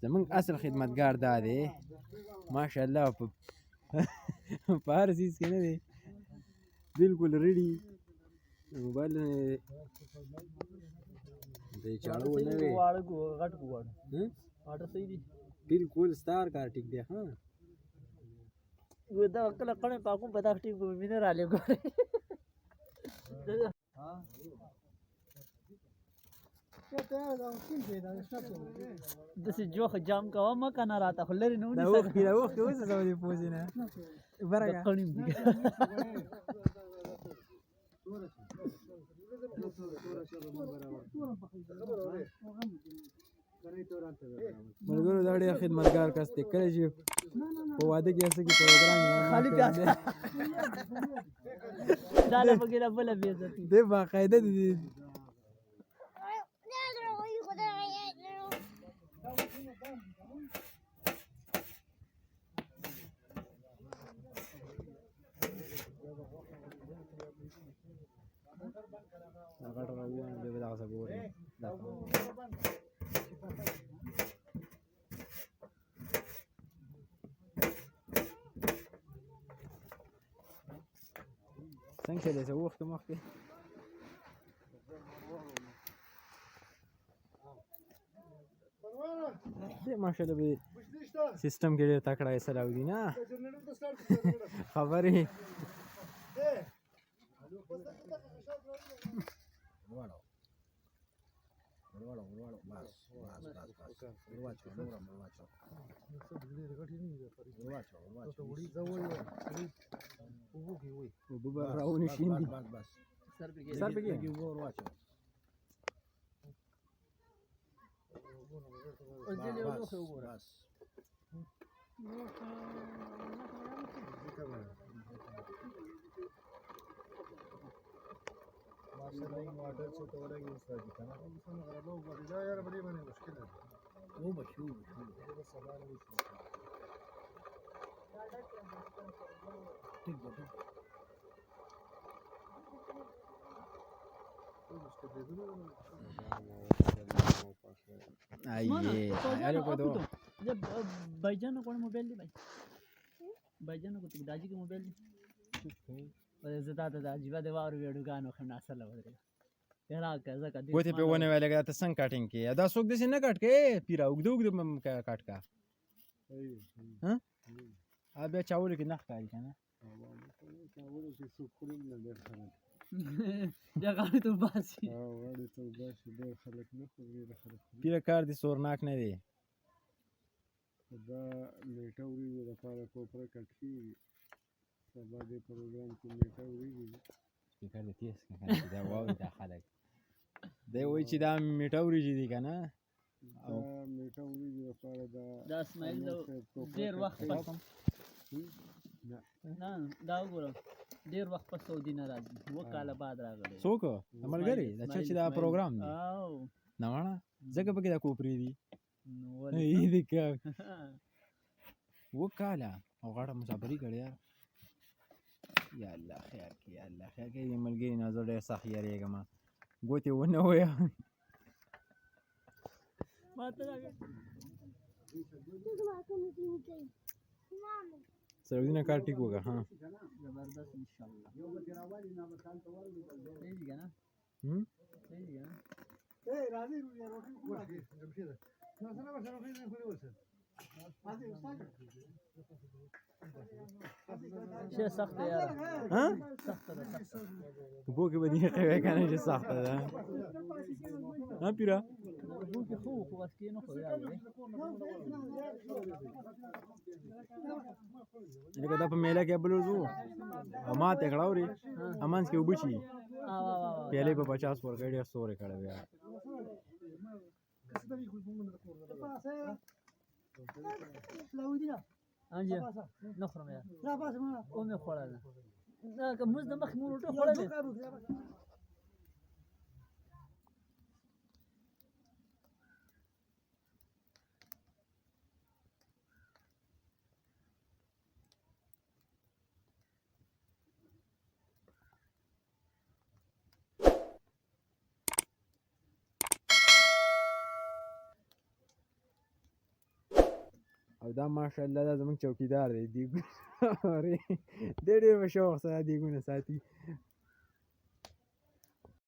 زمونږ اصل خدمتګار دا دی ماشاءالله په هر څیز کې نه دی بالکل ریډي موبایل د چاړو نه وي بالکل ستار کار ټیک دی ها دا کله کله پاکو په دغه ټیم کې مینه را لګو داسې جوخ جام کوه مه که نه راته خو لرې نه ونیسه دا وخت اوس زما دې پوزې نه برګه قڼیم دي ملګرو دا ډېر خدمتګار کس دی کله چې په واده کې هسه کې پروګرام خالي پیاز دا له پکې نه بله بې عزتي دی باقاعده دی څنګه دی څه وخت مخکې دی ماشاءالله به سیستم کې ډېر تکړه یې سلاودي نه خبرې راونی شیندي سر پکې वाटर से तो वाला यूज कर दिया ना उसमें खराब हो गया यार बड़ी बड़ी मुश्किल है वो बच्चों ये सवाल नहीं ठीक है आइए अरे को दो जब भाईजान को मोबाइल दे भाई भाईजान को दादी के मोबाइल दे زه دا عجیبه دی واورو ویډیوګانو ښه ناسله ودرېږه ګوتې پې ونیوی لکه دا ته څنګه کټینګ کې دا څوک داسې نه کټ کې پیره اوږده اوږده کټ کا بیا چاولو کې نه ښکاري که نه بیا غاړې ته وباسي پیره کار دې سورناک نه دی دا نیټه وریجو لپاره کوپره کټ کېږي سبا دې پروګرام کې نیټه وریږي سپیکر دې تیز کړه دا واوري دا خلک دی وایي چې دا میټه وریجې دي که نه دا میټه وریجو لپاره دا اسماعیل ډېر وخت پس نه دا وګوره ډېر وخت پس سعودي نه راځي 2 کاله بعد راغلی څوک د ملګري دا چې دا پروګرام دی نه واڼه ځکه پکې دا کوپرې دي دې که 2 کاله او غاړه مسافري کړې یار یا الله خیر کړي یا الله خیر کړي دې ملګري نه زه ډېر سخت یېرېږم ګوتې ونه وویه سعودي نه کار ټیک وکړه ها زبردست انشاءالله صحیح دي که نه صحیح دي که نه شی سخت دی یاره سخته ده سخته اوبو کې به دې قوی که نه چې سخته ده ها پیره اوبو کې ښه وو خو بس کې نه خو یاد دی لکه دا په میله کې بلوز وو او ماته کړه اورې امانس کې اوبه چي پیالې په 50 ورکړې ډېر سورې کړی بیا انجه نه خورم یار او مې خوړله دا که موږ د مخکې مو روټۍ خوړلې او دا ماشاءالله دا زموږ چوکیدار دی دیګ دی ډېر په شوق سره دیګونه ساتي